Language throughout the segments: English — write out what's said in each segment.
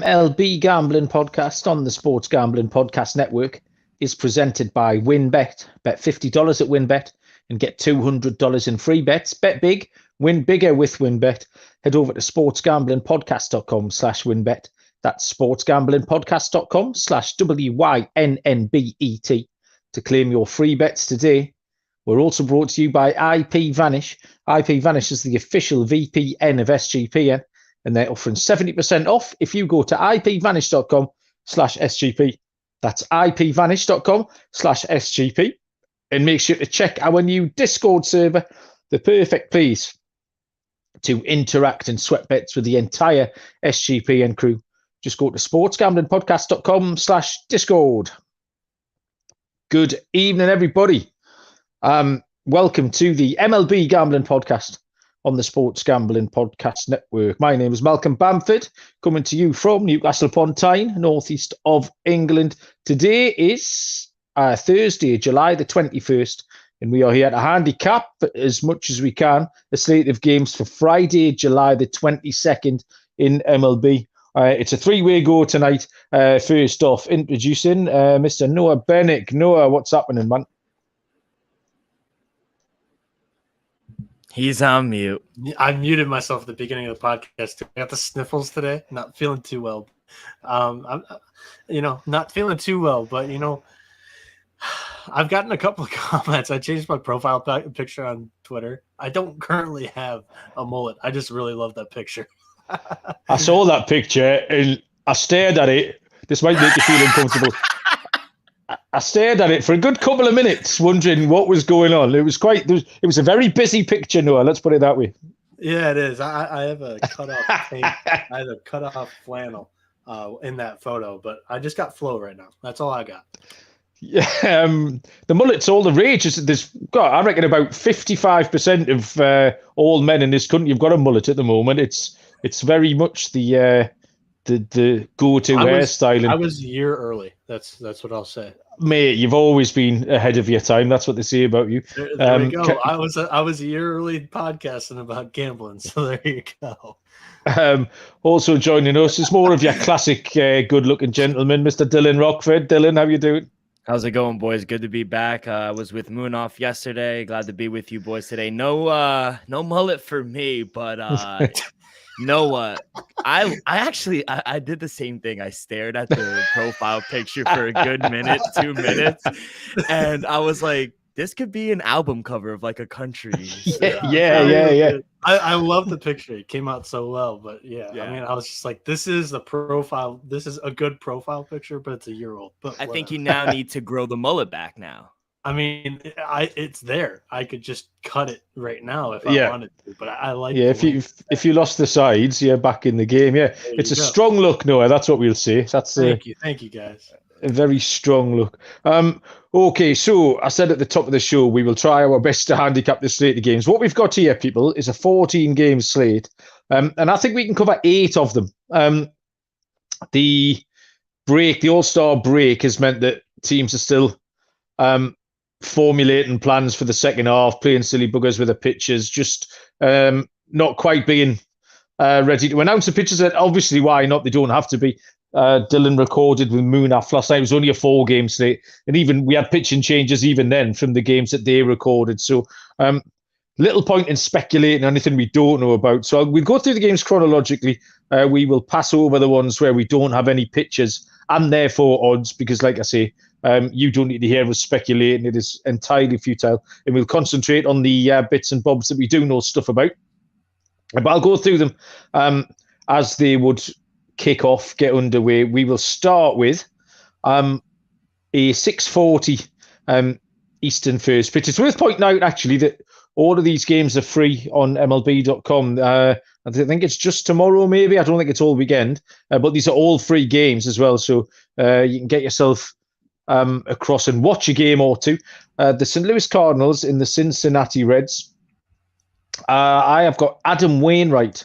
MLB Gambling Podcast on the Sports Gambling Podcast Network is presented by WynnBET. Bet $50 at WynnBET and get $200 in free bets. Bet big, win bigger with WynnBET. Head over to sportsgamblingpodcast.com/WynnBET. That's sportsgamblingpodcast.com/WYNNBET to claim your free bets today. We're also brought to you by IPVanish. IPVanish is the official VPN of SGPN, and they're offering 70% off if you go to ipvanish.com/SGP. That's ipvanish.com/SGP. And make sure to check our new Discord server, the perfect place to interact and sweat bets with the entire SGPN crew. Just go to sportsgamblingpodcast.com/Discord. Good evening, everybody. Welcome to the MLB Gambling Podcast on the Sports Gambling Podcast Network. My name is Malcolm Bamford, coming to you from Newcastle upon Tyne, northeast of England. Today is Thursday, July the 21st, and we are here to handicap as much as we can a slate of games for Friday, July the 22nd in MLB. It's a three-way go tonight. First off, introducing Mr. Noah Bennick. Noah, what's happening, man? He's on mute. I muted myself at the beginning of the podcast. I got the sniffles today. Not feeling too well. I'm not feeling too well, but I've gotten a couple of comments. I changed my profile picture on Twitter. I don't currently have a mullet. I just really love that picture. I saw that picture and I stared at it. This might make you feel uncomfortable. I stared at it for a good couple of minutes, wondering what was going on. It was a very busy picture, Noah. Let's put it that way. Yeah, it is. I have a cutoff tape. I have a cutoff flannel in that photo, but I just got flow right now. That's all I got. Yeah, the mullet's all the rage. I reckon about 55% of all men in this country have got a mullet at the moment. It's very much the go-to hairstyle. I was a year early. That's what I'll say. Mate, you've always been ahead of your time. That's what they say about you. There we go. I was a year early podcasting about gambling. So there you go. Also joining us is more of your classic good-looking gentleman, Mr. Dylan Rockford. Dylan, how you doing? How's it going, boys? Good to be back. I was with Moon Off yesterday. Glad to be with you boys today. No mullet for me, but no, I did the same thing. I stared at the profile picture for a good minute, 2 minutes, and I was like, this could be an album cover of like a country. Yeah. I love the picture. It came out so well, but yeah. I mean, I was just like, this is the profile. This is a good profile picture, but it's a year old. But I think you now need to grow the mullet back now. I mean, it's there. I could just cut it right now if I wanted to. But I like. Yeah, if you lost the sides, you're back in the game. Yeah, it's a strong look, Noah. That's what we'll say. Thank you, guys. A very strong look. Okay, so I said at the top of the show, we will try our best to handicap the slate of games. What we've got here, people, is a 14-game slate, and I think we can cover 8 of them. The All-Star break, has meant that teams are still formulating plans for the second half, playing silly buggers with the pitchers, just not quite being ready to announce the pitchers. And obviously, why not? They don't have to be. Dylan recorded with Moon off last night. It was only a 4-game slate, and even we had pitching changes even then from the games that they recorded. So little point in speculating anything we don't know about. So we'll go through the games chronologically. We will pass over the ones where we don't have any pitchers and therefore odds, because like I say, you don't need to hear us speculating. It is entirely futile, and we'll concentrate on the bits and bobs that we do know stuff about. But I'll go through them as they would kick off, get underway. We will start with a 6:40 Eastern first pitch. It's worth pointing out, actually, that all of these games are free on MLB.com. I think it's just tomorrow, maybe. I don't think it's all weekend, but these are all free games as well. So you can get yourself across and watch a game or two. The St. Louis Cardinals in the Cincinnati Reds. I have got Adam Wainwright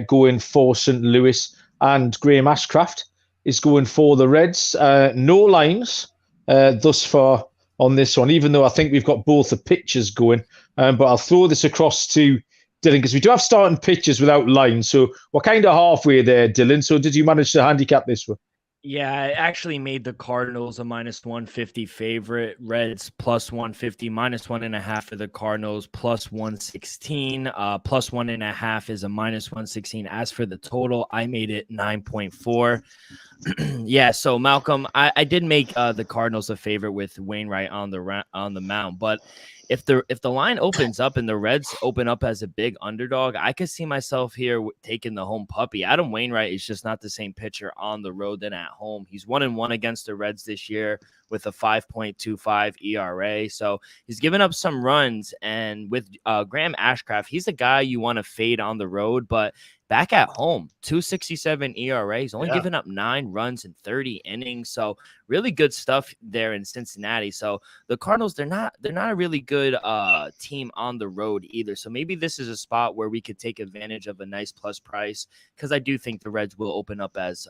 going for St. Louis, and Graham Ashcraft is going for the Reds. No lines thus far on this one, even though I think we've got both the pitchers going. But I'll throw this across to Dylan, because we do have starting pitchers without lines. So we're kind of halfway there, Dylan. So did you manage to handicap this one? Yeah, I actually made the Cardinals a minus 150 favorite. Reds plus 150, minus 1.5 for the Cardinals, plus 116. Plus 1.5 is a minus 116. As for the total, I made it 9.4. Yeah, so Malcolm, I did make the Cardinals a favorite with Wainwright on the mound, but if the line opens up and the Reds open up as a big underdog, I could see myself here taking the home puppy. Adam Wainwright is just not the same pitcher on the road than at home. He's 1-1 against the Reds this year with a 5.25 ERA. So he's given up some runs. And with Graham Ashcraft, he's a guy you want to fade on the road, but back at home, 2.67 ERA. He's only given up 9 runs in 30 innings. So really good stuff there in Cincinnati. So the Cardinals, they're not a really good team on the road either. So maybe this is a spot where we could take advantage of a nice plus price, because I do think the Reds will open up as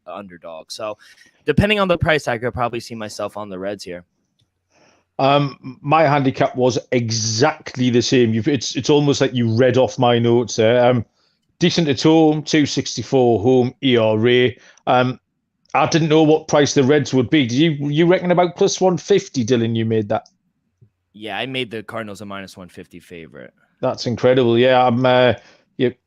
underdog. So depending on the price, I could probably see myself on the Reds here. My handicap was exactly the same. It's almost like you read off my notes there. Decent at home, 2.64 home ERA. I didn't know what price the Reds would be. Did you reckon about plus 150, Dylan? You made that? Yeah, I made the Cardinals a minus 150 favorite. That's incredible. Yeah, I'm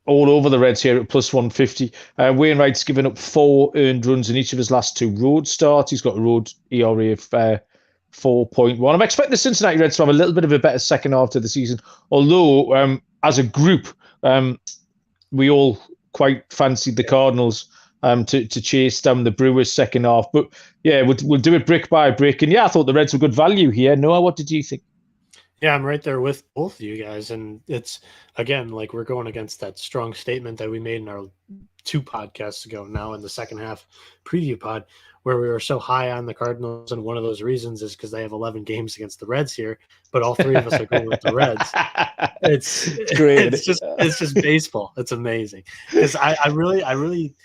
all over the Reds here at plus 150. Wainwright's given up 4 earned runs in each of his last 2 road starts. He's got a road ERA of 4.1. I'm expecting the Cincinnati Reds to have a little bit of a better second half to the season, although as a group, we all quite fancied the Cardinals to chase down the Brewers second half. But yeah, we'll do it brick by brick. And yeah, I thought the Reds were good value here. Noah, what did you think? Yeah, I'm right there with both of you guys. And it's, again, like we're going against that strong statement that we made in our 2 podcasts ago now in the second half preview pod, where we were so high on the Cardinals. And one of those reasons is because they have 11 games against the Reds here, but all 3 of us are going with the Reds. It's great. It's just baseball. It's amazing. Because I really,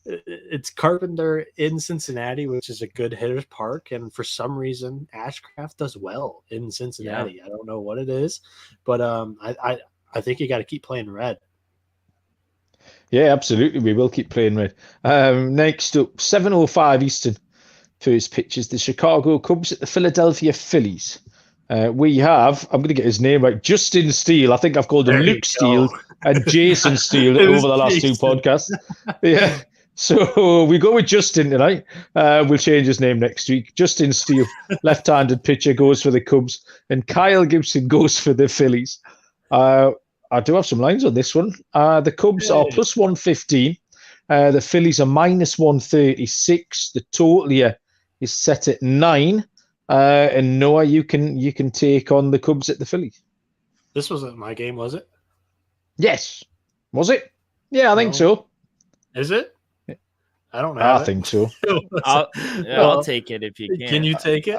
it's Carpenter in Cincinnati, which is a good hitter's park. And for some reason, Ashcraft does well in Cincinnati. Yeah. I don't know what it is, but I think you got to keep playing red. Yeah, absolutely. We will keep playing red. Next up, 7:05 Eastern. First pitch is the Chicago Cubs at the Philadelphia Phillies. We have, I'm going to get his name right, Justin Steele. I think I've called him Luke Steele and Jason Steele over the last 2 podcasts. Yeah. So we go with Justin tonight. We'll change his name next week. Justin Steele, left-handed pitcher, goes for the Cubs, and Kyle Gibson goes for the Phillies. I do have some lines on this one. The Cubs are plus 115. The Phillies are minus 136. The total here is set at 9. And Noah, you can take on the Cubs at the Phillies. This wasn't my game, was it? Yes. Was it? Yeah, I think so. Is it? I don't know. I think so. I'll take it if you can. Can you take it?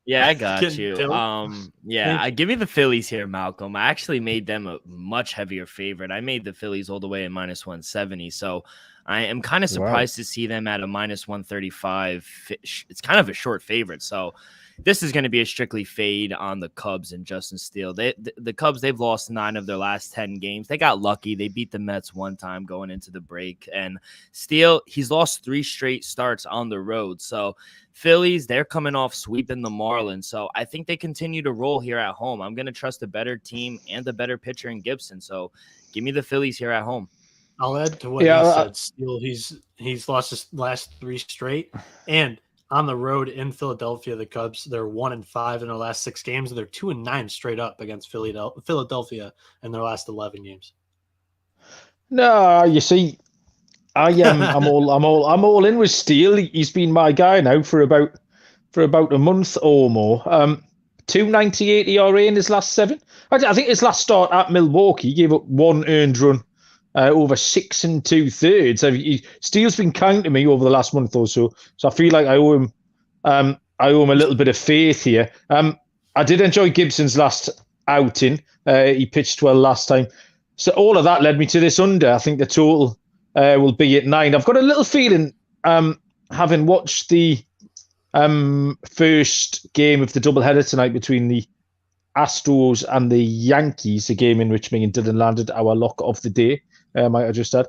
Yeah, I got you. I give you the Phillies here, Malcolm. I actually made them a much heavier favorite. I made the Phillies all the way at minus 170. So I am kind of surprised to see them at a minus 135. It's kind of a short favorite. So this is going to be a strictly fade on the Cubs and Justin Steele. The Cubs, they've lost 9 of their last 10 games. They got lucky. They beat the Mets one time going into the break. And Steele, he's lost 3 straight starts on the road. So Phillies, they're coming off sweeping the Marlins. So I think they continue to roll here at home. I'm going to trust a better team and a better pitcher in Gibson. So give me the Phillies here at home. I'll add to what he said. Steele, he's lost his last 3 straight. And on the road in Philadelphia, the Cubs, they're 1-5 in their last 6 games. They're 2-9 straight up against Philadelphia in their last 11 games. No, you see, I'm all in with Steele. He's been my guy now for about a month or more. 2.98 ERA in his last 7. I think his last start at Milwaukee gave up 1 earned run over 6 2/3. Steele's been kind to me over the last month or so. So I feel like I owe him a little bit of faith here. I did enjoy Gibson's last outing. He pitched well last time. So all of that led me to this under. I think the total will be at 9. I've got a little feeling, having watched the first game of the doubleheader tonight between the Astros and the Yankees, a game in which me and Dylan landed our lock of the day. Might I just add?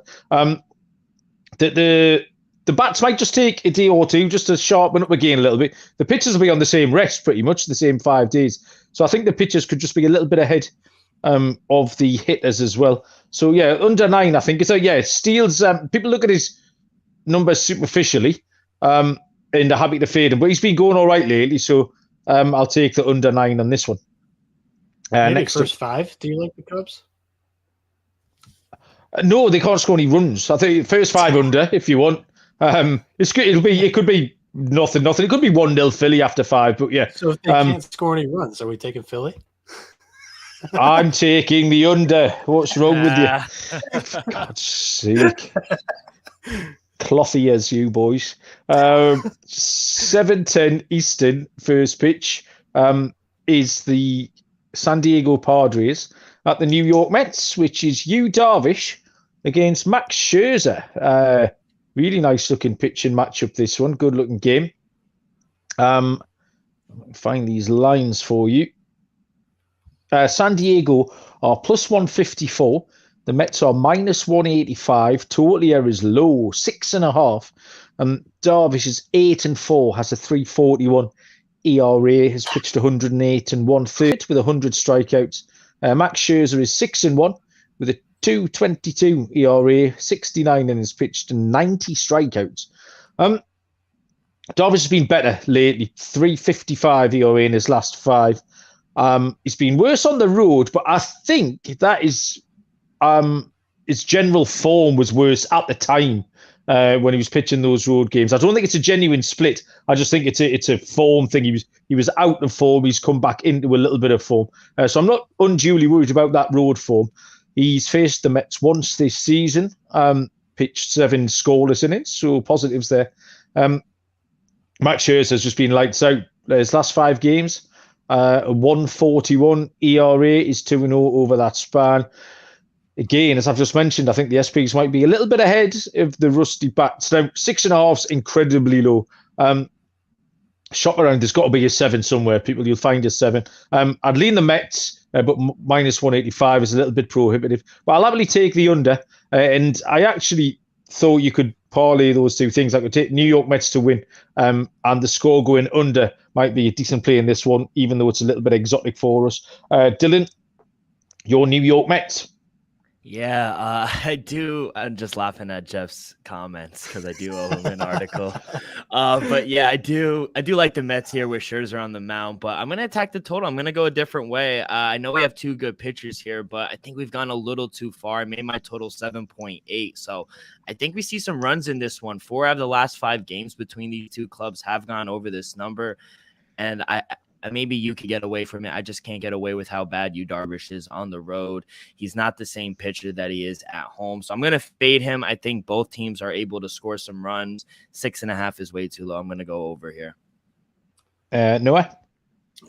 The bats might just take a day or two just to sharpen up again a little bit. The pitchers will be on the same rest, pretty much the same 5 days. So I think the pitchers could just be a little bit ahead of the hitters as well. So yeah, under 9, I think. So yeah, Steele's. People look at his numbers superficially and are happy to fade him, but he's been going all right lately. So I'll take the under 9 on this one. Maybe next first 5. Do you like the Cubs? No, they can't score any runs. I think first 5 under if you want. It's good. It could be nothing. It could be 1-0 Philly after 5. But yeah. So if they can't score any runs, are we taking Philly? I'm taking the under. What's wrong with you? For God's sake. Clothy as you boys. 7:10 Eastern first pitch is the San Diego Padres at the New York Mets, which is Yu Darvish against Max Scherzer. Really nice looking pitching matchup, this one. Good looking game. Find these lines for you. San Diego are plus 154. The Mets are minus 185. Total error is low, 6.5. Darvish is 8-4, has a 3.41 ERA, has pitched 108 and 1/3 with 100 strikeouts. Max Scherzer is 6-1 with a 2.22 ERA, 69 and has pitched 90 strikeouts. Darvish has been better lately, 3.55 ERA in his last 5. He's been worse on the road, but I think that is his general form was worse at the time when he was pitching those road games. I don't think it's a genuine split. I just think it's a form thing. He was out of form. He's come back into a little bit of form. So I'm not unduly worried about that road form. He's faced the Mets once this season, pitched 7 scoreless innings, so positives there. Max Scherzer has just been lights out his last 5 games. 1.41 ERA is 2-0 over that span. Again, as I've just mentioned, I think the SPs might be a little bit ahead of the rusty bats. Now, 6.5 is incredibly low. Shop around, there's got to be a 7 somewhere. You'll find a 7. I'd lean the Mets, but minus 185 is a little bit prohibitive. But I'll happily take the under. And I actually thought you could parlay those 2 things. I could take New York Mets to win, and the score going under might be a decent play in this one, even though it's a little bit exotic for us. Dylan, your New York Mets. Yeah, I do. I'm just laughing at Jeff's comments because I do owe him an article. But yeah, I do like the Mets here with Scherzer on the mound, but I'm going to attack the total. I'm going to go a different way. I know we have 2 good pitchers here, but I think we've gone a little too far. I made my total 7.8. So I think we see some runs in this one. 4 out of the last 5 games between these 2 clubs have gone over this number. And maybe you could get away from it. I just can't get away with how bad Yu Darvish is on the road. He's not the same pitcher that he is at home. So I'm going to fade him. I think both teams are able to score some runs. 6.5 is way too low. I'm going to go over here. Noah?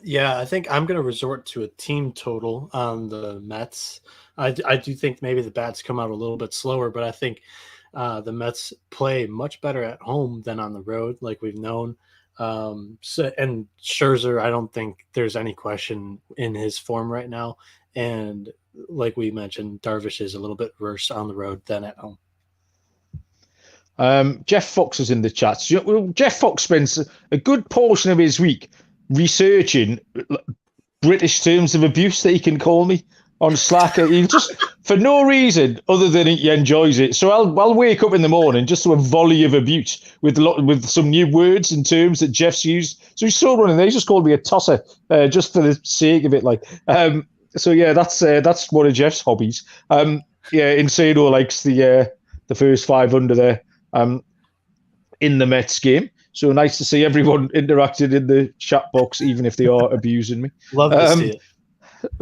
Yeah, I think I'm going to resort to a team total on the Mets. I do think maybe the bats come out a little bit slower, but I think the Mets play much better at home than on the road, like we've known. And Scherzer, I don't think there's any question in his form right now. And like we mentioned, Darvish is a little bit worse on the road than at home. Jeff Fox is in the chat. Jeff Fox spends a good portion of his week researching British terms of abuse that he can call me on Slack. He just, for no reason other than he enjoys it. So I'll wake up in the morning just to a volley of abuse with some new words and terms that Jeff's used. So he's so running there. He just called me a tosser just for the sake of it. So yeah, that's one of Jeff's hobbies. Insano likes the first 5 under there in the Mets game. So nice to see everyone interacted in the chat box, even if they are abusing me. Love to see it.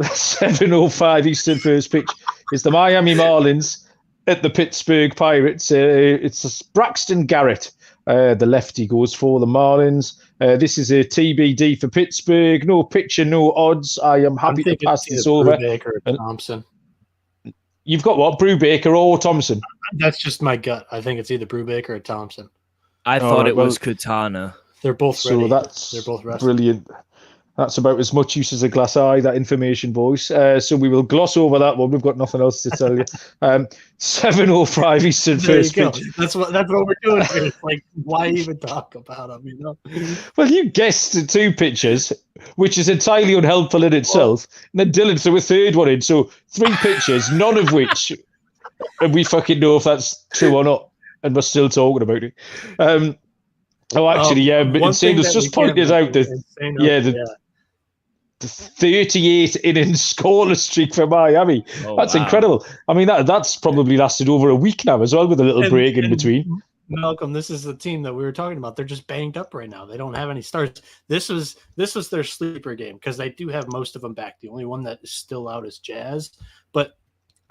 7:05 Eastern first pitch is the Miami Marlins at the Pittsburgh Pirates. It's Braxton Garrett, the lefty, goes for the Marlins. This is a TBD for Pittsburgh. No pitcher, no odds. I am happy to pass this over. Brubaker or Thompson. You've got what? Brubaker or Thompson? That's just my gut. I think it's either Brubaker or Thompson. I thought it was Katana. They're both ready. So they're both rested. Brilliant. That's about as much use as a glass eye, that information, boys. So we will gloss over that one. We've got nothing else to tell you. 7:05 Eastern There you first go. pitch. That's what we're doing here. It's like, why even talk about them? You know. Well, you guessed 2 pitches, which is entirely unhelpful in itself. And then Dylan threw a third one in. So 3 pitches, none of which we fucking know if that's true or not. And we're still talking about it. But Sanders just pointed out that the 38 inning scoreless streak for Miami. That's incredible. I mean, that's probably lasted over a week now as well, with a little break in between. Malcolm, this is the team that we were talking about. They're just banged up right now. They don't have any starts. This was their sleeper game because they do have most of them back. The only one that is still out is Jazz. But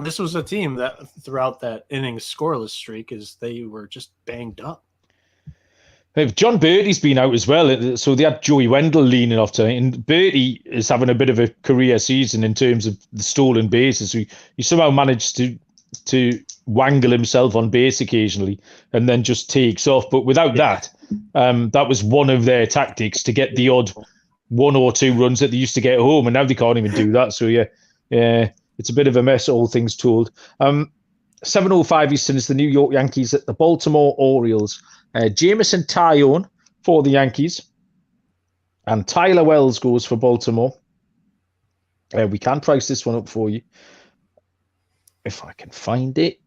this was a team that throughout that inning scoreless streak they were just banged up. John Bertie's been out as well, so they had Joey Wendell leaning off tonight, and Bertie is having a bit of a career season in terms of the stolen bases. He somehow managed to wangle himself on base occasionally and then just takes off. But without that was one of their tactics to get the odd 1 or 2 runs that they used to get home, and now they can't even do that. So yeah, it's a bit of a mess, all things told. 7:05 Eastern is the New York Yankees at the Baltimore Orioles. Jameson Taillon for the Yankees, and Tyler Wells goes for Baltimore. We can price this one up for you if I can find it.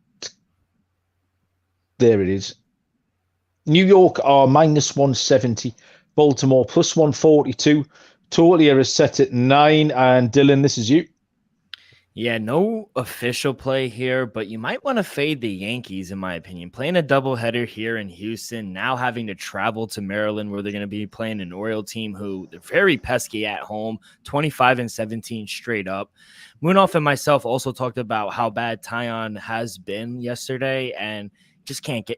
There it is. New York are -170, Baltimore +142. Tolia is set at 9, and Dylan, this is you. Yeah, no official play here, but you might want to fade the Yankees, in my opinion. Playing a doubleheader here in Houston, now having to travel to Maryland where they're going to be playing an Oriole team who they're very pesky at home, 25-17 straight up. Munaf and myself also talked about how bad Taillon has been yesterday, and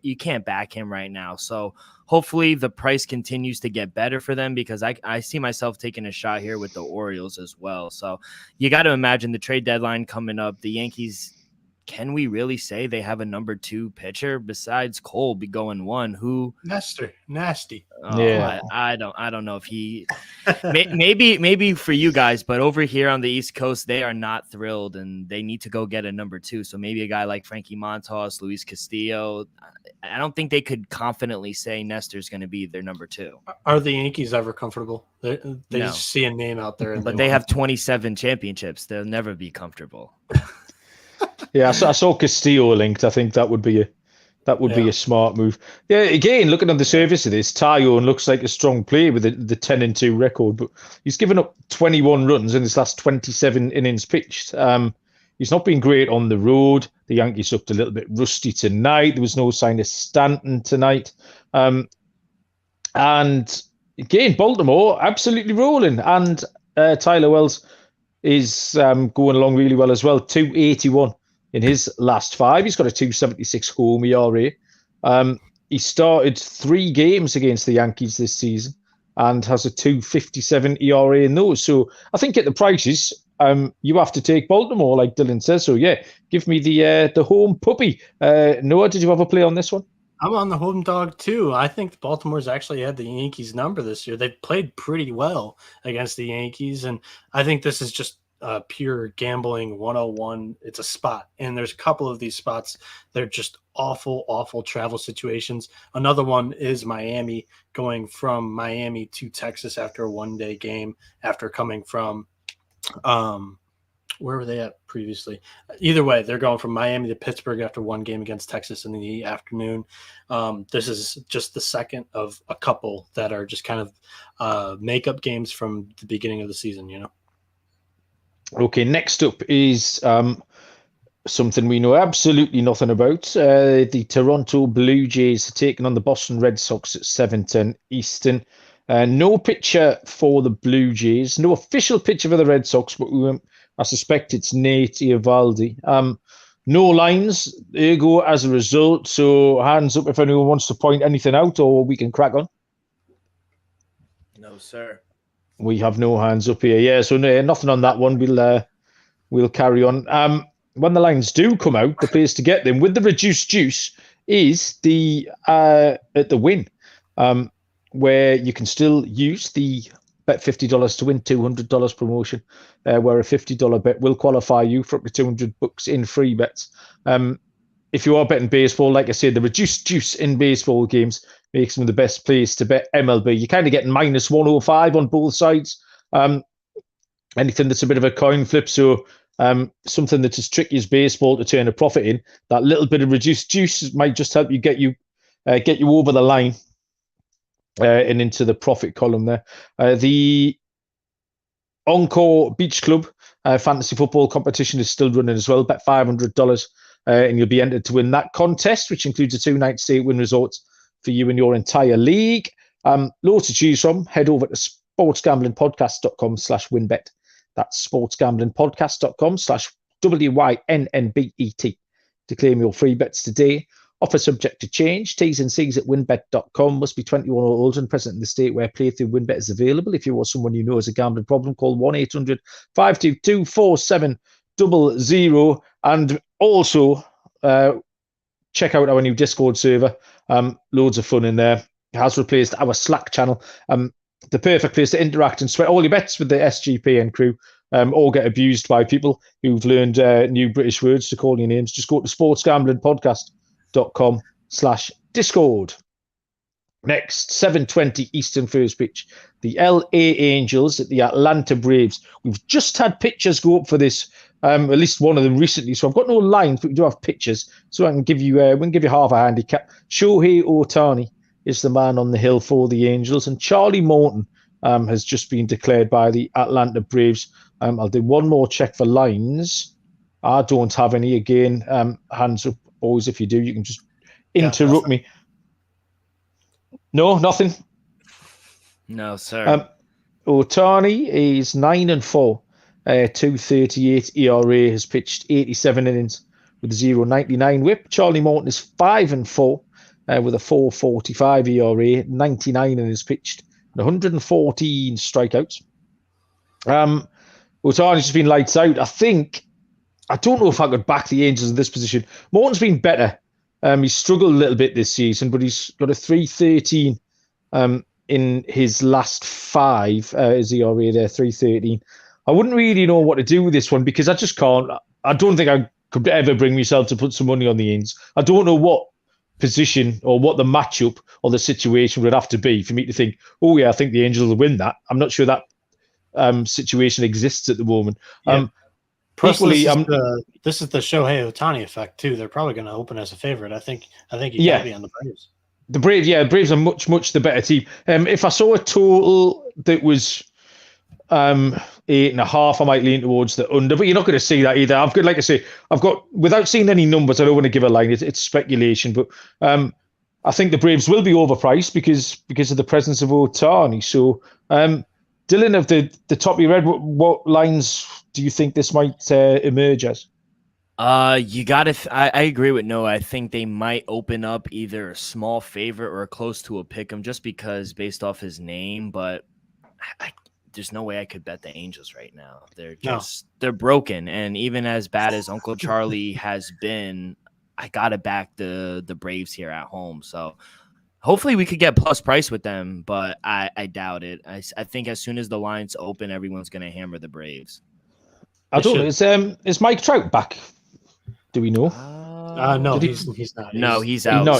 you can't back him right now. So hopefully the price continues to get better for them, because I see myself taking a shot here with the Orioles as well. So you got to imagine the trade deadline coming up. The Yankees, can we really say they have a number 2 pitcher besides Cole be going 1? Who? Nasty. Oh, yeah, I don't know if he maybe for you guys, but over here on the East Coast, they are not thrilled and they need to go get a number 2. So maybe a guy like Frankie Montas, Luis Castillo. I don't think they could confidently say Nestor's going to be their number 2. Are the Yankees ever comfortable? They just see a name out there, but they have 27 championships. They'll never be comfortable. Yeah, I saw Castillo linked. I think that would be a smart move. Yeah, again, looking on the surface of this, Taillon looks like a strong player with the 10-2 record, but he's given up 21 runs in his last 27 innings pitched. He's not been great on the road. The Yankees looked a little bit rusty tonight. There was no sign of Stanton tonight. And again, Baltimore absolutely rolling. And Tyler Wells is going along really well as well. 281 in his last 5. He's got a 276 home ERA. He started 3 games against the Yankees this season and has a 257 ERA in those. So I think at the prices, you have to take Baltimore, like Dylan says. So yeah, give me the home puppy. Noah, did you have a play on this one? I'm on the home dog too. I think Baltimore's actually had the Yankees number this year. They've played pretty well against the Yankees, and I think this is just pure gambling 101. It's a spot, and there's a couple of these spots. They're just awful travel situations. Another one is Miami, going from Miami to Texas after a one-day game, after coming from where were they at previously? Either way, they're going from Miami to Pittsburgh after one game against Texas in the afternoon. This is just the second of a couple that are just kind of makeup games from the beginning of the season, you know? Okay, next up is something we know absolutely nothing about. The Toronto Blue Jays are taking on the Boston Red Sox at 7:10 Eastern. No pitcher for the Blue Jays. No official pitcher for the Red Sox, but I suspect it's Nate Eovaldi. No lines, ergo as a result. So hands up if anyone wants to point anything out, or we can crack on. No, sir. We have no hands up here. Yeah, so no, nothing on that one. We'll carry on. When the lines do come out, the place to get them with the reduced juice is at the Win, where you can still use the bet $50 to win $200 promotion, where a $50 bet will qualify you for up to $200 in free bets. If you are betting baseball, like I said, the reduced juice in baseball games makes them the best place to bet MLB. You're kind of getting minus 105 on both sides. Anything that's a bit of a coin flip, so something that's as tricky as baseball to turn a profit in, that little bit of reduced juice might just help you get you over the line and into the profit column there. The Encore Beach Club fantasy football competition is still running as well. Bet $500 and you'll be entered to win that contest, which includes a 2-night stay at Wynn Resorts for you and your entire league. Loads to choose from. Head over to sportsgamblingpodcast.com/winbet. That's sportsgamblingpodcast.com/WYNNBET to claim your free bets today. Offer subject to change. T's and C's at winbet.com. Must be 21 or older and present in the state where playthrough WinBet is available. If you or someone you know has a gambling problem, call 1-800-522-4700. And also check out our new Discord server. Loads of fun in there. It has replaced our Slack channel. The perfect place to interact and sweat all your bets with the SGPN crew, or get abused by people who've learned new British words to call your names. Just go to sportsgamblingpodcast.com/Discord. Next, 7:20 Eastern first pitch. The LA Angels at the Atlanta Braves. We've just had pictures go up for this, at least one of them recently. So I've got no lines, but we do have pictures. So I can give you, we can give you half a handicap. Shohei Ohtani is the man on the hill for the Angels, and Charlie Morton has just been declared by the Atlanta Braves. I'll do one more check for lines. I don't have any. Again, hands up, boys. If you do, you can just interrupt me. No, nothing. No, sir. Ohtani is 9-4, 2.38 ERA, has pitched 87 innings with a 0.99 WHIP. Charlie Morton is 5-4 with a 4.45 ERA, 99 innings pitched, and 114 strikeouts. Ohtani's just been lights out. I don't know if I could back the Angels in this position. Morton's been better. He's struggled a little bit this season, but he's got a 3.13 in his last 5. His ERA there, 3.13. I wouldn't really know what to do with this one because I just can't. I don't think I could ever bring myself to put some money on the Angels. I don't know what position or what the matchup or the situation would have to be for me to think, oh yeah, I think the Angels will win that. I'm not sure that situation exists at the moment. Yeah. Equally, this is the Shohei Ohtani effect too. They're probably going to open as a favorite. I think you got to be on the Braves. The Braves are much the better team. If I saw a total that was 8.5, I might lean towards the under, but you're not going to see that either. I've got without seeing any numbers, I don't want to give a line. It's speculation, but I think the Braves will be overpriced because of the presence of Ohtani. So, Dylan, of the top you read, what lines do you think this might emerge as? You got to. I agree with Noah. I think they might open up either a small favorite or close to a pick 'em just because based off his name. But there's no way I could bet the Angels right now. They're broken, and even as bad as Uncle Charlie has been, I gotta back the Braves here at home. So hopefully we could get plus price with them, but I doubt it. I think as soon as the lines open, everyone's gonna hammer the Braves. I don't know. Is Mike Trout back? Do we know? No, he's not. No, he's out. No,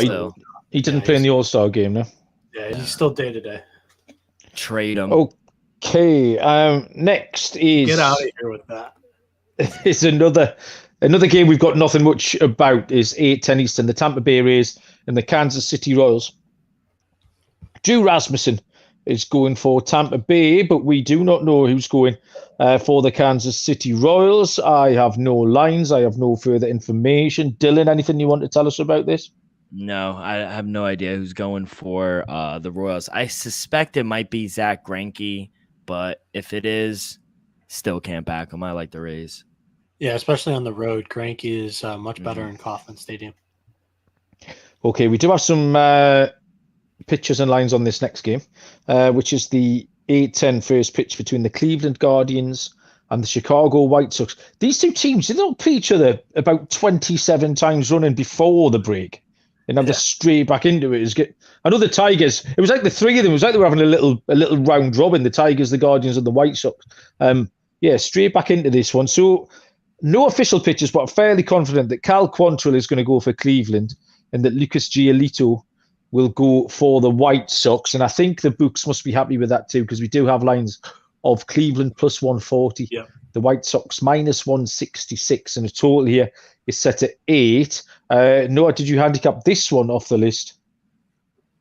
he didn't play in the All-Star game, no? Yeah, he's still day-to-day. Trade him. Okay. Next is... Get out of here with that. It's another game we've got nothing much about is 8:10 Eastern, the Tampa Bay Rays and the Kansas City Royals. Drew Rasmussen is going for Tampa Bay, but we do not know who's going for the Kansas City Royals. I have no lines. I have no further information. Dylan, anything you want to tell us about this? No, I have no idea who's going for the Royals. I suspect it might be Zach Greinke, but if it is, still can't back him. I like the Rays. Yeah, especially on the road. Greinke is much better in Kauffman Stadium. Okay, we do have some pictures and lines on this next game, which is the 8:10 first pitch between the Cleveland Guardians and the Chicago White Sox. These two teams, they don't play each other about 27 times running before the break. and now they're straight back into it. I know the Tigers. It was like the three of them. It was like they were having a little round robin. The Tigers, the Guardians, and the White Sox. Straight back into this one. So no official pitches, but I'm fairly confident that Cal Quantrill is going to go for Cleveland, and that Lucas Giolito will go for the White Sox. And I think the books must be happy with that too, because we do have lines of Cleveland plus 140, the White Sox minus 166, and the total here is set at 8. Noah, did you handicap this one off the list?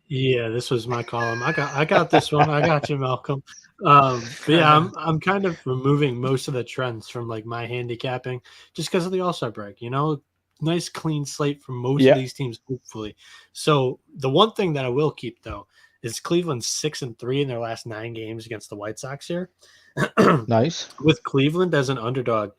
Yeah, this was my column. I got this one. I got you, Malcolm. I'm kind of removing most of the trends from like my handicapping just because of the All-Star break. Nice clean slate for most of these teams, hopefully. So the one thing that I will keep though is Cleveland's 6-3 in their last 9 games against the White Sox here. Nice. With Cleveland as an underdog,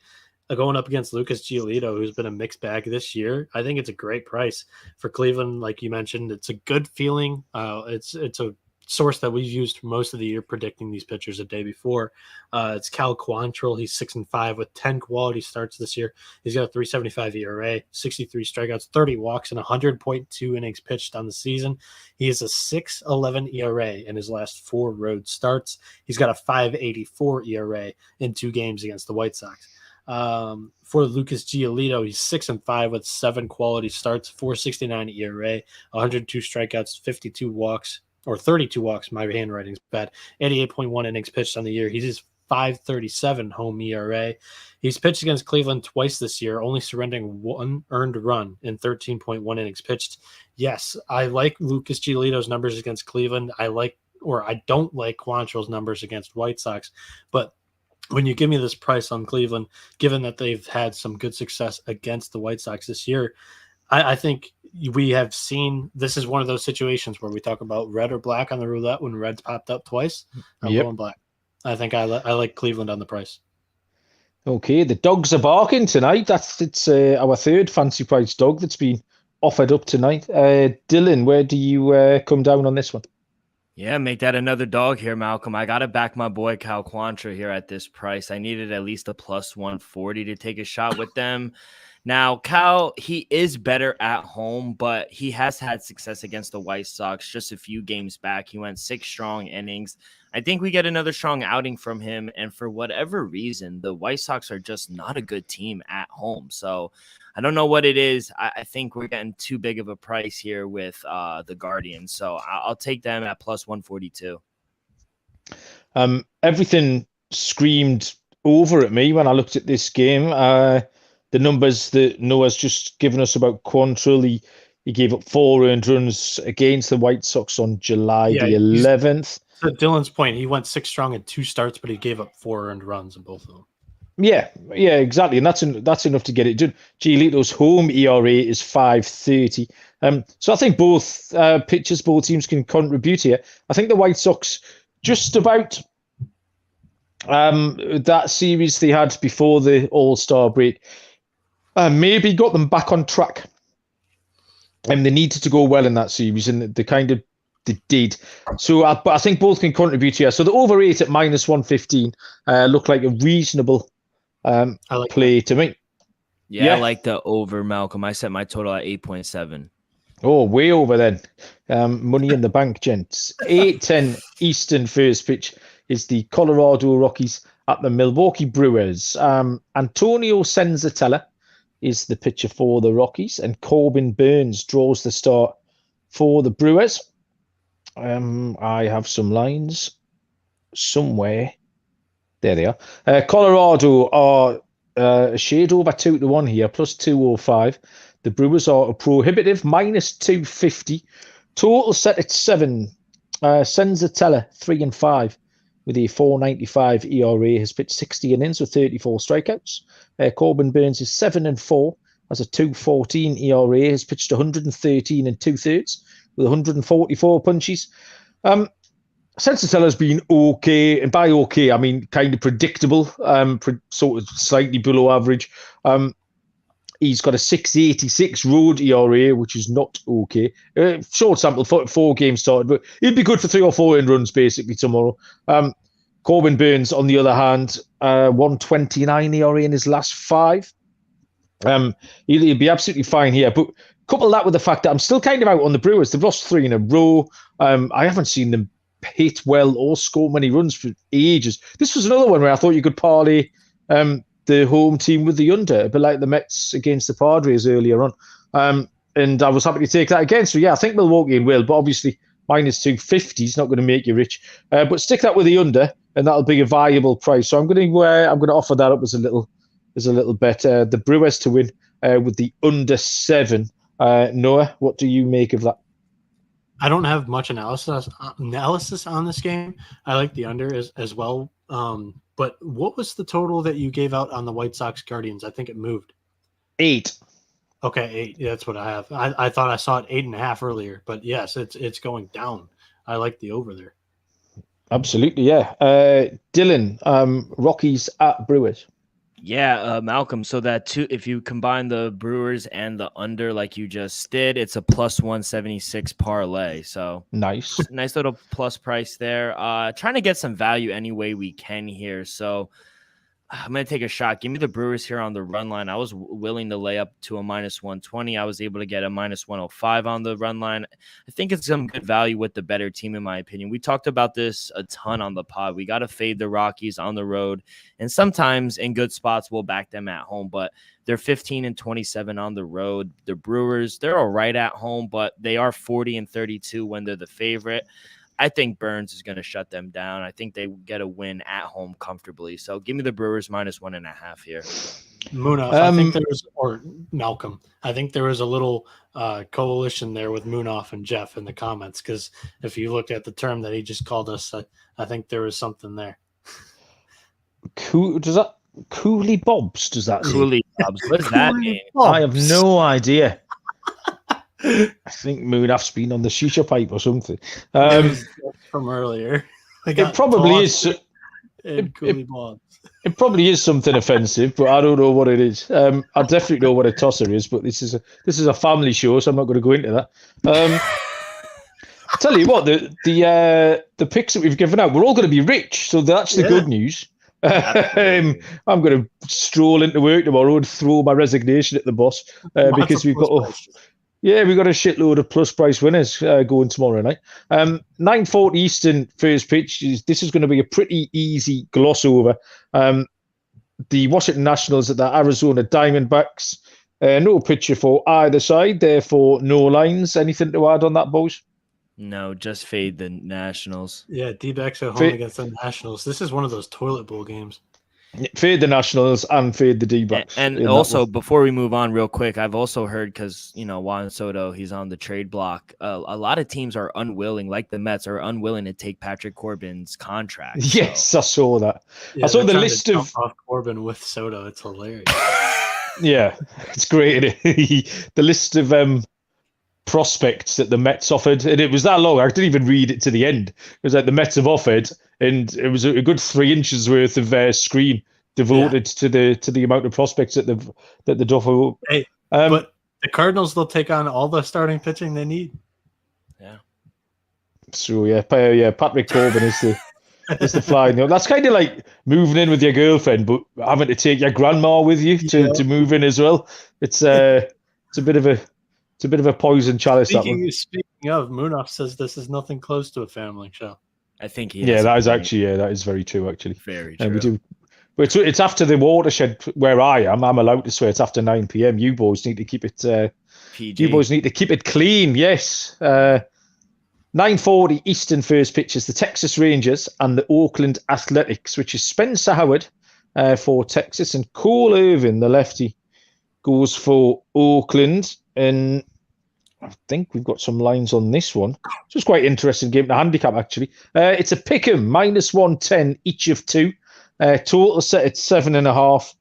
going up against Lucas Giolito, who's been a mixed bag this year, I think it's a great price for Cleveland. Like you mentioned, it's a good feeling. It's a source that we've used for most of the year predicting these pitchers a day before. It's Cal Quantrill. He's 6-5 with 10 quality starts this year. He's got a 3.75 ERA, 63 strikeouts, 30 walks, and 100.2 innings pitched on the season. He has a 6.11 ERA in his last 4 road starts. He's got a 5.84 ERA in 2 games against the White Sox. For Lucas Giolito, he's 6-5 with 7 quality starts, 4.69 ERA, 102 strikeouts, 52 walks, or 32 walks. My handwriting's bad. 88.1 innings pitched on the year. He's his 5.37 home ERA. He's pitched against Cleveland twice this year, only surrendering 1 earned run in 13.1 innings pitched. Yes, I like Lucas Giolito's numbers against Cleveland. I don't like Quantrill's numbers against White Sox, but when you give me this price on Cleveland, given that they've had some good success against the White Sox this year, I think we have seen this is one of those situations where we talk about red or black on the roulette. When red's popped up twice, I'm going black. I think I like Cleveland on the price. Okay, the dogs are barking tonight. It's our third fancy price dog that's been offered up tonight. Dylan, where do you come down on this one? Yeah, make that another dog here, Malcolm. I got to back my boy Cal Quantrill here at this price. I needed at least a plus 140 to take a shot with them. Now, Cal, he is better at home, but he has had success against the White Sox just a few games back. He went 6 strong innings. I think we get another strong outing from him. And for whatever reason, the White Sox are just not a good team at home. So I don't know what it is. I think we're getting too big of a price here with the Guardians. So I'll take them at plus 142. Everything screamed over at me when I looked at this game. The numbers that Noah's just given us about Quantrill, he gave up 4 earned runs against the White Sox on July the 11th. To Dylan's point, he went 6 strong in 2 starts, but he gave up 4 earned runs in both of them. Yeah, exactly, and that's enough to get it done. Giolito's home ERA is 5.30. So I think both pitchers, both teams can contribute here. I think the White Sox just about that series they had before the All-Star break maybe got them back on track. And they needed to go well in that series, and they did. So but I think both can contribute here. So the over 8 at minus 115 look like a reasonable play to me. Yeah, I like the over, Malcolm. I set my total at 8.7. Oh, way over then. Money in the bank, gents. 8:10 Eastern first pitch is the Colorado Rockies at the Milwaukee Brewers. Antonio Senzatella is the pitcher for the Rockies, and Corbin Burns draws the start for the Brewers. I have some lines somewhere. There they are. Colorado are a shade over 2-1 here, plus 205. The Brewers are a prohibitive minus 250. Total set at 7. Senzatella 3-5 with a 4.95 ERA, has pitched 60 innings with 34 strikeouts. Corbin Burns is 7-4, has a 2.14 ERA, has pitched 113 and 2/3 with 144 punches. Senzatella's been okay, and by okay, I mean kind of predictable, sort of slightly below average. He's got a 6.86 road ERA, which is not okay. Short sample, 4 games started, but he'd be good for 3 or 4 in runs basically tomorrow. Corbin Burns, on the other hand, 1.29 ERA in his last 5. He'll be absolutely fine here. But couple that with the fact that I'm still kind of out on the Brewers. They've lost 3 in a row. I haven't seen them hit well or score many runs for ages. This was another one where I thought you could parlay the home team with the under, a bit like the Mets against the Padres earlier on. And I was happy to take that again. So, yeah, I think Milwaukee will, but obviously minus 250 is not going to make you rich. But stick that with the under, and that'll be a viable price. So I'm going to offer that up as a little bet. The Brewers to win with the under 7. Noah, what do you make of that? I don't have much analysis on this game. I like the under as well. But what was the total that you gave out on the White Sox Guardians? I think it moved. 8. Okay, 8. Yeah, that's what I have. I thought I saw it 8.5 earlier, but yes, it's going down. I like the over there. Absolutely, yeah. Dylan, Rockies at Brewers. Yeah, Malcolm. So that if you combine the Brewers and the under like you just did, it's a plus 176 parlay. So nice little plus price there. Trying to get some value any way we can here. So I'm going to take a shot. Give me the Brewers here on the run line. I was willing to lay up to a minus 120. I was able to get a minus 105 on the run line. I think it's some good value with the better team, in my opinion. We talked about this a ton on the pod. We got to fade the Rockies on the road. And sometimes in good spots, we'll back them at home. But they're 15-27 on the road. The Brewers, they're all right at home, but they are 40-32 when they're the favorite. I think Burns is going to shut them down. I think they get a win at home comfortably. So give me the Brewers minus 1.5 here. Munaf, I think there was, or Malcolm, I think there was a little coalition there with Munaf and Jeff in the comments, because if you look at the term that he just called us, I think there was something there. Does that Cooley Bobs? Does that Cooley Bobs? What does that mean? I have no idea. I think Munaf's been on the shisha pipe or something. From earlier. It probably is. It probably is something offensive, but I don't know what it is. I definitely know what a tosser is, but this is a family show, so I'm not going to go into that. I tell you what, the picks that we've given out, we're all going to be rich, so that's the good news. I'm going to stroll into work tomorrow and throw my resignation at the boss because we've got a shitload of plus price winners going tomorrow night. 9:40 Eastern first pitch. This is going to be a pretty easy gloss over. The Washington Nationals at the Arizona Diamondbacks. No pitcher for either side, therefore no lines. Anything to add on that, boys? No, just fade the Nationals. Yeah, D-backs at home against the Nationals. This is one of those toilet bowl games. Fade the Nationals and fade the D-backs. And also, before we move on real quick, I've also heard, because, Juan Soto, he's on the trade block. A lot of teams are unwilling, like the Mets, are unwilling to take Patrick Corbin's contract. Yes, so. I saw that. Yeah, I saw the list of off Corbin with Soto. It's hilarious. Yeah, it's great. The list of prospects that the Mets offered, and it was that long. I didn't even read it to the end. It was like the Mets have offered, and it was a good 3 inches worth of screen devoted to the amount of prospects that the offer. Hey, but the Cardinals, they'll take on all the starting pitching they need. Yeah. So Patrick Corbin is the fly. That's kind of like moving in with your girlfriend, but having to take your grandma with you to move in as well. It's a bit of a poison chalice. Speaking of, Munaf says this is nothing close to a family show. I think that is very true, actually. Very true. We do. But it's after the watershed where I am. I'm allowed to swear it's after 9 p.m. You boys need to keep it PG. You boys need to keep it clean. Yes. 9:40 Eastern first pitch is the Texas Rangers and the Oakland Athletics, which is Spencer Howard for Texas and Cole Irvin, the lefty, goes for Oakland. And I think we've got some lines on this one. It's quite interesting game to handicap, actually. It's a pick'em, minus 110 each of two. Total set at 7.5.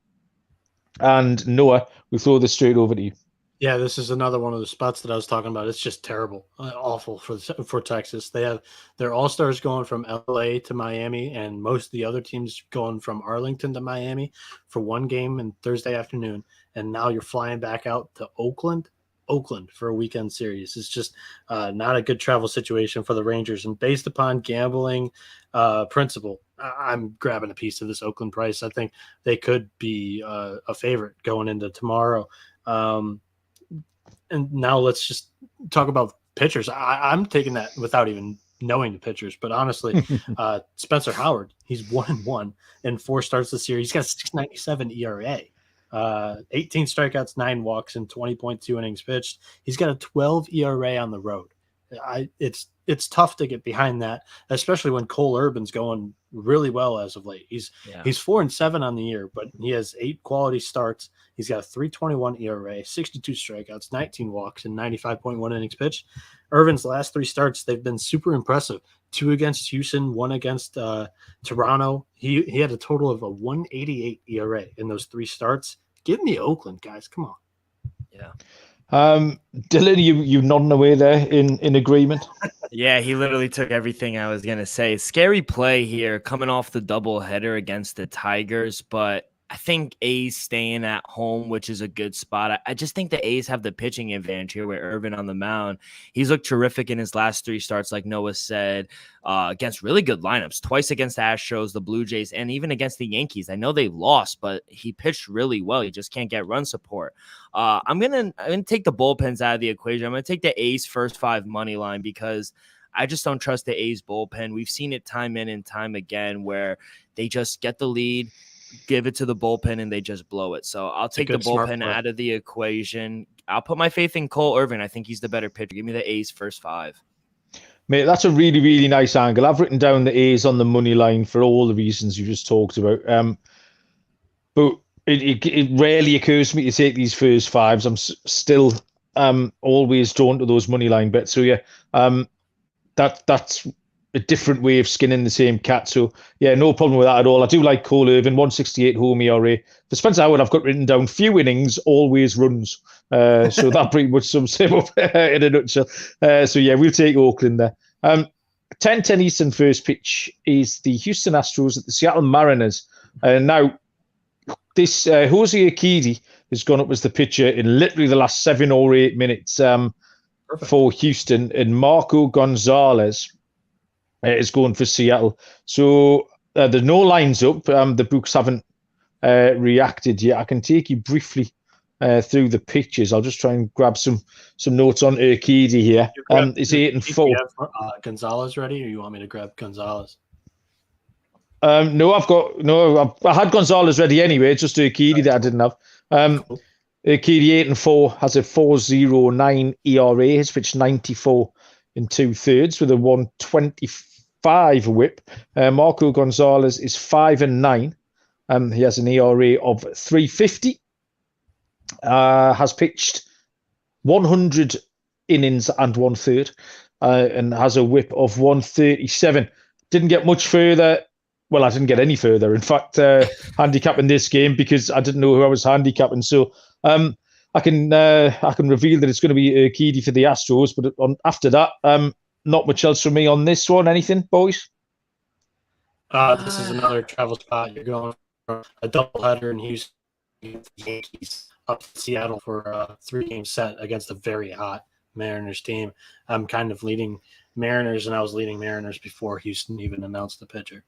And Noah, we'll throw this straight over to you. Yeah, this is another one of the spots that I was talking about. It's just terrible, awful for Texas. They have their all-stars going from LA to Miami, and most of the other teams going from Arlington to Miami for one game and Thursday afternoon. And now you're flying back out to Oakland for a weekend series. It's just not a good travel situation for the Rangers. And based upon gambling principle, I'm grabbing a piece of this Oakland price. I think they could be a favorite going into tomorrow. And now let's just talk about pitchers. I'm taking that without even knowing the pitchers, but honestly, Spencer Howard, he's 1-1 in 4 starts this year. He's got a 6.97 ERA, 18 strikeouts, 9 walks, and 20.2 innings pitched. He's got a 12 ERA on the road. It's tough to get behind that, especially when Cole Irvin's going really well as of late. He's 4-7 on the year, but he has 8 quality starts. He's got a 3.21 ERA, 62 strikeouts, 19 walks, and 95.1 innings pitched. Irvin's last 3 starts, they've been super impressive. 2 against Houston, 1 against Toronto. He had a total of a 1.88 ERA in those 3 starts. Give me Oakland, guys. Come on. Yeah. Dylan, you nodding away there in agreement? Yeah, he literally took everything I was gonna say. Scary play here, coming off the doubleheader against the Tigers, but I think A's staying at home, which is a good spot. I just think the A's have the pitching advantage here with Irvin on the mound. He's looked terrific in his last 3 starts, like Noah said, against really good lineups, twice against the Astros, the Blue Jays, and even against the Yankees. I know they lost, but he pitched really well. He just can't get run support. I'm gonna take the bullpens out of the equation. I'm going to take the A's first 5 money line because I just don't trust the A's bullpen. We've seen it time in and time again where they just get the lead, give it to the bullpen, and they just blow it. So I'll take the bullpen out of the equation. I'll put my faith in Cole Irvin. I think he's the better pitcher. Give me the A's first 5. Mate, that's a really, really nice angle. I've written down the A's on the money line for all the reasons you just talked about. But it rarely occurs to me to take these first 5s. I'm still always drawn to those money line bets. So yeah, that's a different way of skinning the same cat. So yeah, no problem with that at all. I do like Cole Irvin, 168 home ERA. For Spencer Howard, I've got written down few innings, always runs. So that pretty much sums him up in a nutshell. So yeah, we'll take Oakland there. 10:10 Eastern first pitch is the Houston Astros at the Seattle Mariners. Now, this Jose Urquidy has gone up as the pitcher in literally the last 7 or 8 minutes for Houston, and Marco Gonzalez is going for Seattle. So there's no lines up. The books haven't reacted yet. I can take you briefly through the pitches. I'll just try and grab some notes on Urquidy here. It's 8-4. You have Gonzalez ready, or you want me to grab Gonzalez? No, I had Gonzalez ready anyway. It's just Urquidy that I didn't have. Cool. Urquidy 8-4 has a 4.09 ERA. He's pitched 94 in 2/3 with a 1.25 whip. Marco Gonzalez is 5-9. He has an ERA of 3.50. Has pitched 100 innings and 1/3, and has a whip of 137. Didn't get much further. Well, I didn't get any further. In fact, handicapping this game because I didn't know who I was handicapping. So I can reveal that it's going to be Urquidy for the Astros. But after that, not much else from me on this one. Anything, boys? This is another travel spot. You're going for a doubleheader in Houston, the Yankees up to Seattle for a 3-game set against a very hot Mariners team. I'm kind of leading Mariners, and I was leading Mariners before Houston even announced the pitcher.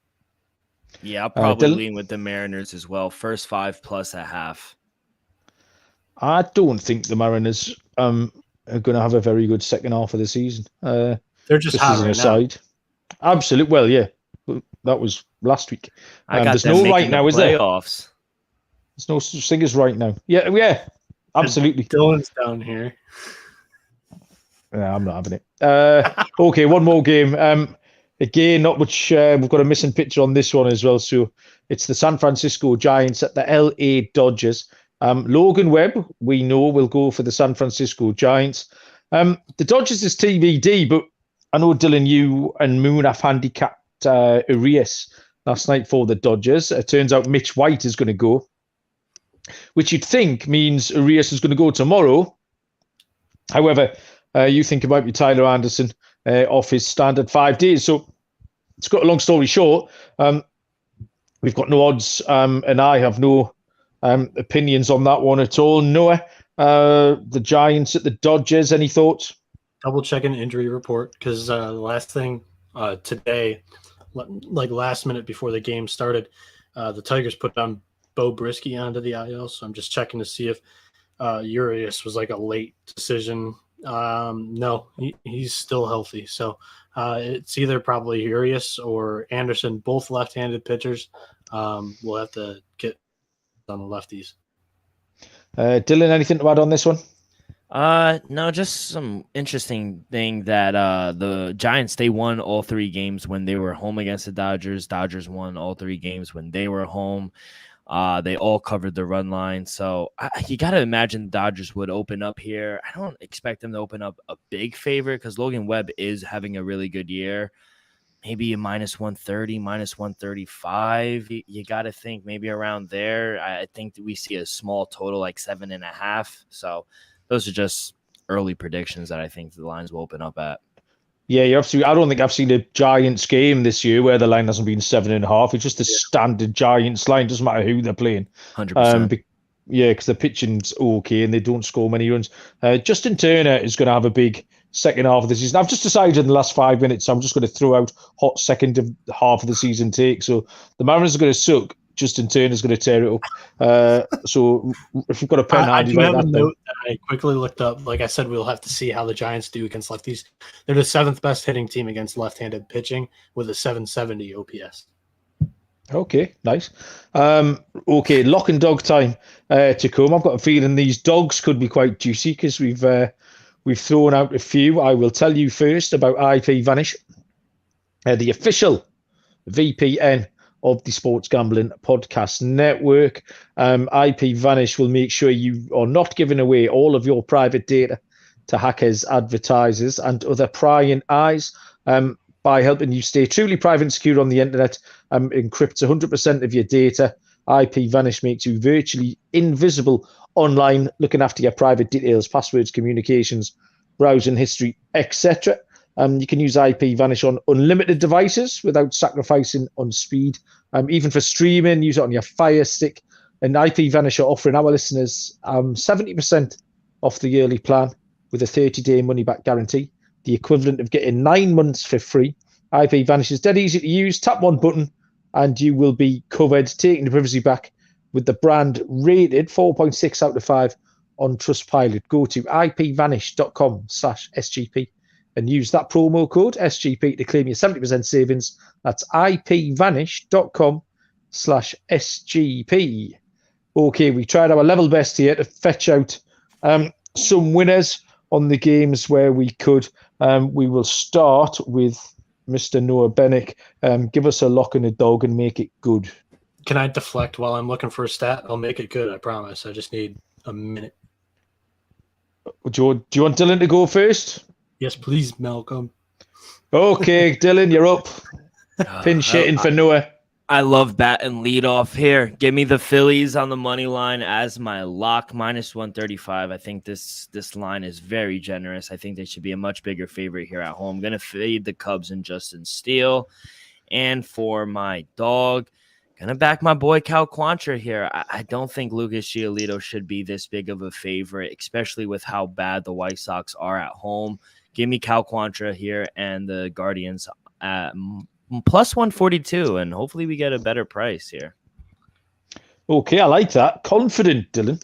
Yeah, I'll probably lean with the Mariners as well. First 5 plus a half. I don't think the Mariners are going to have a very good second half of the season. They're just hot right now. Absolutely. Well, yeah, that was last week. I got there's no right now, is there? Playoffs. There's no such thing as right now. Yeah, absolutely. Dylan's down here. Yeah, I'm not having it. Okay, one more game. Again, not much. We've got a missing pitcher on this one as well. So it's the San Francisco Giants at the LA Dodgers. Logan Webb, we know, will go for the San Francisco Giants. The Dodgers is TBD, but I know, Dylan, you and Moon have handicapped Urias last night for the Dodgers. It turns out Mitch White is going to go, which you'd think means Urias is going to go tomorrow. However, you think it might be Tyler Anderson off his standard 5 days. So it's got a long story short. We've got no odds, and I have no opinions on that one at all. Noah, the Giants at the Dodgers, any thoughts? Double checking injury report because the last thing today, like last minute before the game started, the Tigers put Bo Brisky onto the IL. So I'm just checking to see if Urias was like a late decision. No, he's still healthy. So it's either probably Urias or Anderson, both left-handed pitchers. We'll have to get on the lefties. Dylan, anything to add on this one? No, just some interesting thing that the Giants, they won all 3 games when they were home against the Dodgers. Dodgers won all 3 games when they were home. They all covered the run line. So you got to imagine the Dodgers would open up here. I don't expect them to open up a big favorite because Logan Webb is having a really good year. Maybe a -130, -135. You got to think maybe around there. I think that we see a small total like 7.5. So those are just early predictions that I think the lines will open up at. Yeah, you're absolutely. I don't think I've seen a Giants game this year where the line hasn't been 7.5. It's just a standard Giants line. Doesn't matter who they're playing. 100%. Yeah, because the pitching's okay and they don't score many runs. Justin Turner is going to have a big second half of the season. I've just decided in the last 5 minutes I'm just going to throw out hot second half of the season take. So the Mariners are going to suck. Justin Turner's going to tear it up. So if you've got a pen handy, I do have a note that I quickly looked up. Like I said, we'll have to see how the Giants do against lefties. They're the 7th best hitting team against left-handed pitching with a 770 OPS. Okay, nice. Okay, lock and dog time to come. I've got a feeling these dogs could be quite juicy because we've thrown out a few. I will tell you first about IP Vanish, the official VPN of the Sports Gambling Podcast Network. IP Vanish will make sure you are not giving away all of your private data to hackers, advertisers, and other prying eyes by helping you stay truly private and secure on the internet. Encrypts 100% of your data. IP Vanish makes you virtually invisible online, looking after your private details, passwords, communications, browsing history, etc. You can use IP Vanish on unlimited devices without sacrificing on speed. Even for streaming, use it on your Fire Stick. And IP Vanish are offering our listeners 70% off the yearly plan with a 30-day money-back guarantee, the equivalent of getting 9 months for free. IP Vanish is dead easy to use. Tap one button and you will be covered, taking the privacy back with the brand rated 4.6 out of 5 on Trustpilot. Go to ipvanish.com/SGP and use that promo code SGP to claim your 70% savings. That's ipvanish.com/SGP. Okay, we tried our level best here to fetch out some winners on the games where we could. We will start with Mr. Noah Bennick. Give us a lock and a dog and make it good. Can I deflect while I'm looking for a stat? I'll make it good, I promise. I just need a minute. Do you want Dylan to go first? Yes, please, Malcolm. Okay, Dylan, you're up. Pin shitting for Noah. I love batting lead off here. Give me the Phillies on the money line as my lock, -135. I think this line is very generous. I think they should be a much bigger favorite here at home. I'm going to fade the Cubs and Justin Steele. And for my dog, going to back my boy Cal Quantrill here. I don't think Lucas Giolito should be this big of a favorite, especially with how bad the White Sox are at home. Give me Cal Quantrill here and the Guardians at +142, and hopefully we get a better price here. Okay, I like that. Confident, Dylan.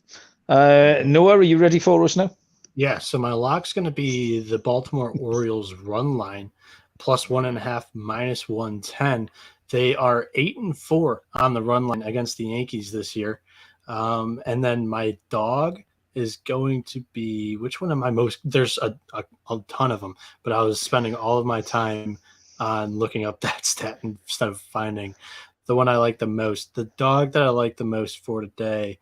Noah, are you ready for us now? Yeah, so my lock's going to be the Baltimore Orioles run line, +1.5, -110. They are 8-4 on the run line against the Yankees this year. And then my dog is going to be, which one am I most? There's a ton of them, but I was spending all of my time on looking up that stat instead of finding the one I like the most. The dog that I like the most for today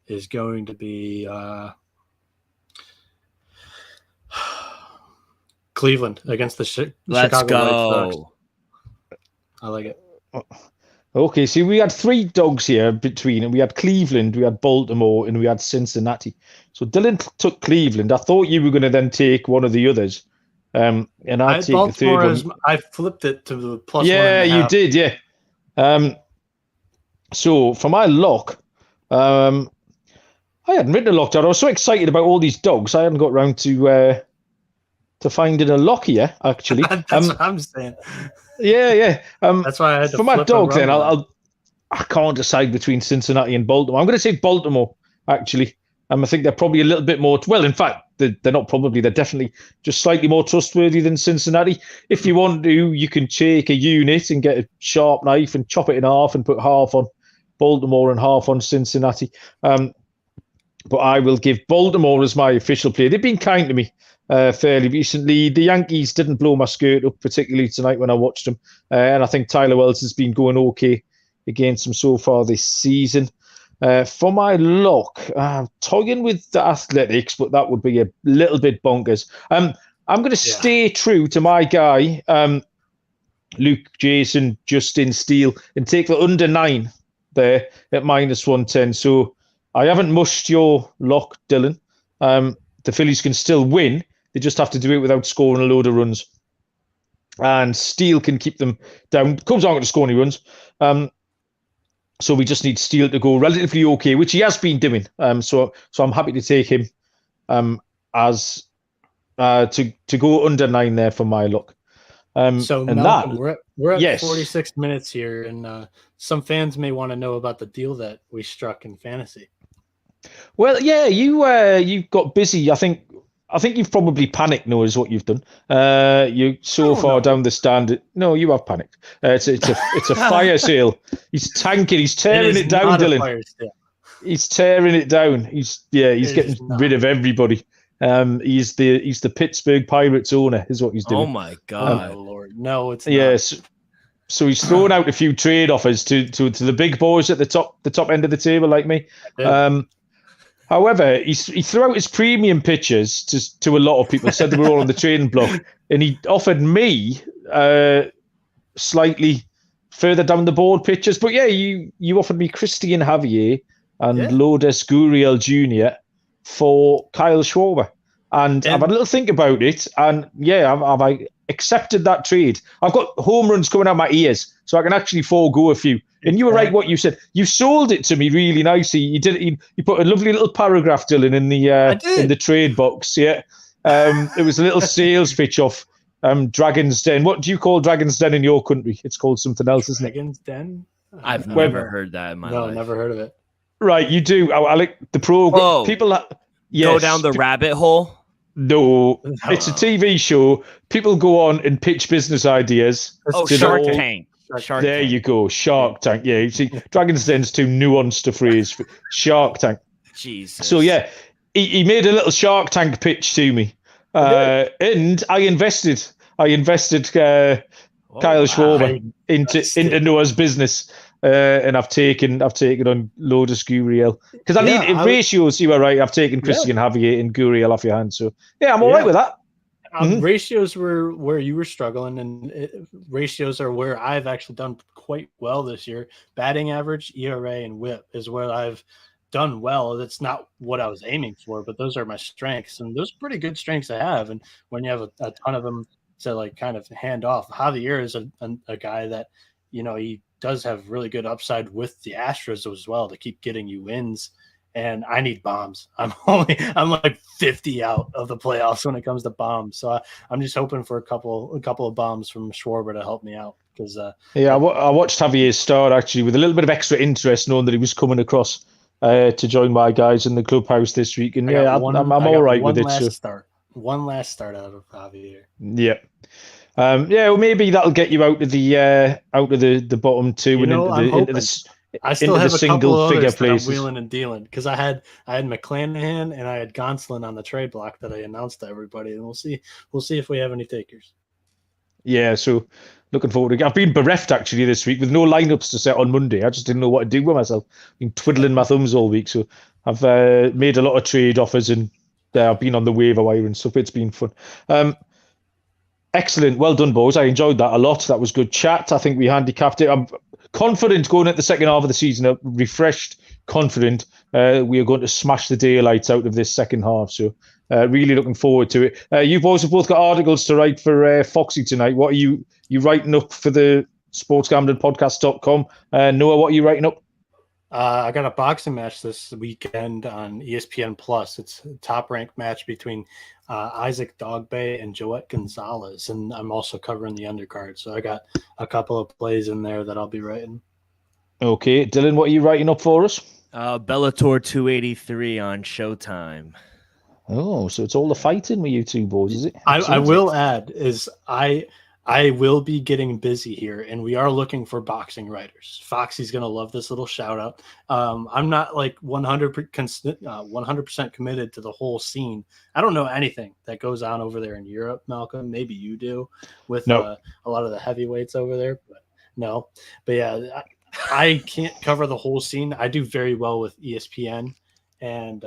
is going to be Cleveland against the Chicago White Sox. I like it. Okay, see, we had 3 dogs here between, and we had Cleveland, we had Baltimore, and we had Cincinnati. So Dylan took Cleveland. I thought you were going to then take one of the others. And I take Baltimore the third one. I flipped it to the +1.5. Yeah, you did, yeah. So for my lock, I hadn't written a lock down. I was so excited about all these dogs, I hadn't got around to finding a lock here, actually. That's what I'm saying. Yeah. That's why I had to for my flip dogs. Then I can't decide between Cincinnati and Baltimore. I'm going to say Baltimore, actually. I think they're probably a little bit more. Well, in fact, they're not probably. They're definitely just slightly more trustworthy than Cincinnati. If you want to, you can take a unit and get a sharp knife and chop it in half and put half on Baltimore and half on Cincinnati. But I will give Baltimore as my official play. They've been kind to me fairly recently. The Yankees didn't blow my skirt up particularly tonight when I watched them. And I think Tyler Wells has been going okay against them so far this season. For my lock, I'm toying with the Athletics, but that would be a little bit bonkers. I'm going to stay true to my guy, Luke Jason, Justin Steele, and take the under 9 there at -110. So I haven't mushed your lock, Dylan. The Phillies can still win. They just have to do it without scoring a load of runs. And Steele can keep them down. Cubs aren't going to score any runs. So we just need Steele to go relatively okay, which he has been doing. So I'm happy to take him as to go under 9 there for my lock. So Malcolm, we're at 46 minutes here, and some fans may want to know about the deal that we struck in fantasy. Well, yeah, you got busy. I think you've probably panicked. No, is what you've done. You're so far down the stand. No, you have panicked. It's a fire sale. He's tanking. He's tearing it down, Dylan. He's tearing it down. He's getting rid of everybody. He's the Pittsburgh Pirates owner, is what he's doing. Oh my God, Lord, no, it's not. Yes. So he's thrown out a few trade offers to the big boys at the top end of the table, like me. However, he threw out his premium pitchers to a lot of people, said they were all on the trading block, and he offered me slightly further down the board pitchers. But yeah, you offered me Christian Javier and Lourdes Gurriel Jr. for Kyle Schwarber. And I've had a little think about it, and I've accepted that trade. I've got home runs coming out my ears, so I can actually forego a few. And you were right what you said. You sold it to me really nicely. You put a lovely little paragraph, Dylan, in the trade box. Yeah, it was a little sales pitch off Dragon's Den. What do you call Dragon's Den in your country? It's called something else, isn't it? Dragon's Den. I've never heard that in my life. No, never heard of it. Right, you do. I like the program. Whoa. People go down the rabbit hole. No, it's a TV show. People go on and pitch business ideas. Shark Tank. There you go, Shark Tank. Yeah, you see, Dragon's Den's too nuanced a phrase. Shark Tank. Jesus. So yeah, he made a little Shark Tank pitch to me, and I invested. Kyle Schwarber into Noah's business. And I've taken on Lourdes Gurriel because I need ratios. You were right. I've taken Christian Javier and Gurriel off your hands. So yeah, I'm all right with that. Ratios were where you were struggling, and ratios are where I've actually done quite well this year. Batting average, ERA, and WHIP is where I've done well. That's not what I was aiming for, but those are my strengths, and those are pretty good strengths to have. And when you have a ton of them to like kind of hand off, Javier is a guy that he does have really good upside with the Astros as well to keep getting you wins. And I need bombs. I'm like 50 out of the playoffs when it comes to bombs. So I'm just hoping for a couple of bombs from Schwarber to help me out. Because I watched Javier start actually with a little bit of extra interest, knowing that he was coming across to join my guys in the clubhouse this week. And I'm all right with it. One last start out of Javier. Yeah. Well, maybe that'll get you out of the bottom two and into the I still have a couple of others that I'm places. wheeling and dealing because I had McClanahan and I had Gonsolin on the trade block that I announced to everybody, and we'll see if we have any takers. Yeah, so looking forward to it. I've been bereft actually this week with no lineups to set on Monday. I just didn't know what to do with myself. I've been twiddling my thumbs all week, so I've made a lot of trade offers and I've been on the waiver wire and stuff. It's been fun. Excellent. Well done, boys. I enjoyed that a lot. That was good chat. I think we handicapped it. I'm confident going into the second half of the season, refreshed, confident. We are going to smash the daylights out of this second half. So really looking forward to it. You boys have both got articles to write for Foxy tonight. What are you writing up for the sportsgamblingpodcast.com? Noah, what are you writing up? I got a boxing match this weekend on ESPN Plus. It's a top-ranked match between Isaac Dogbe and Joet Gonzalez, and I'm also covering the undercard. So I got a couple of plays in there that I'll be writing. Okay, Dylan, what are you writing up for us? Bellator 283 on Showtime. Oh, so it's all the fighting with you two boys, is it? I will add is I will be getting busy here, and we are looking for boxing writers. Foxy's gonna love this little shout out. I'm not like 100% committed to the whole scene. I don't know anything that goes on over there in Europe, Malcolm. Maybe you do with a lot of the heavyweights over there, but no. But yeah, I can't cover the whole scene. I do very well with ESPN and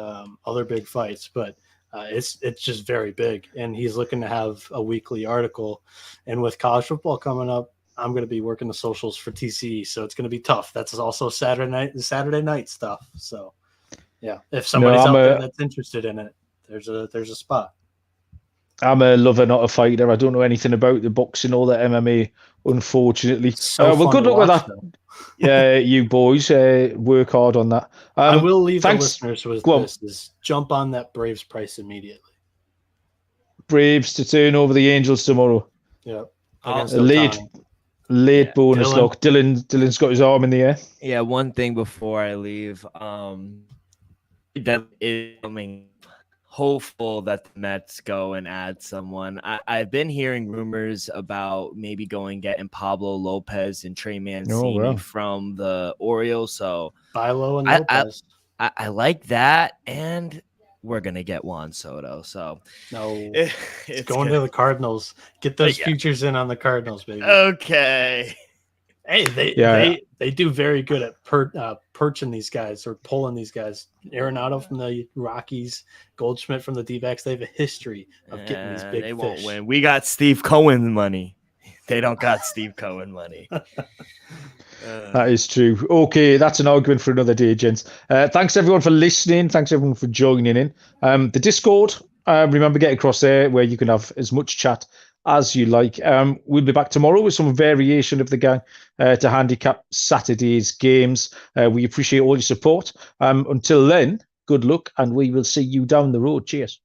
other big fights, but it's just very big, and he's looking to have a weekly article. And with college football coming up, I'm going to be working the socials for TCE, so it's going to be tough. That's also Saturday night stuff. So yeah, if somebody's out there that's interested in it, there's a spot. I'm a lover, not a fighter. I don't know anything about the boxing or the MMA, unfortunately. Well, good luck with that. Yeah, you boys work hard on that. I will leave the listeners with this: is jump on that Braves price immediately. Braves to turn over the Angels tomorrow. Yeah, late bonus lock. Dylan's got his arm in the air. Yeah, one thing before I leave, that is coming. Hopeful that the Mets go and add someone. I've been hearing rumors about maybe going getting Pablo Lopez and Trey Mancini from the Orioles. So Philo and Lopez. I like that, and we're gonna get Juan Soto. So no, it's going to the Cardinals. Get those futures in on the Cardinals, baby. Okay. Hey, they do very good at perching these guys or pulling these guys. Arenado from the Rockies, Goldschmidt from the D-backs. They have a history of getting these big fish. Won't win. We got Steve Cohen money. They don't got Steve Cohen money. That is true. Okay, that's an argument for another day, gents. Thanks everyone for listening. Thanks everyone for joining in. The Discord, remember, get across there where you can have as much chat as you like. We'll be back tomorrow with some variation of the gang to handicap Saturday's games. We appreciate all your support. Until then, good luck, and we will see you down the road. Cheers.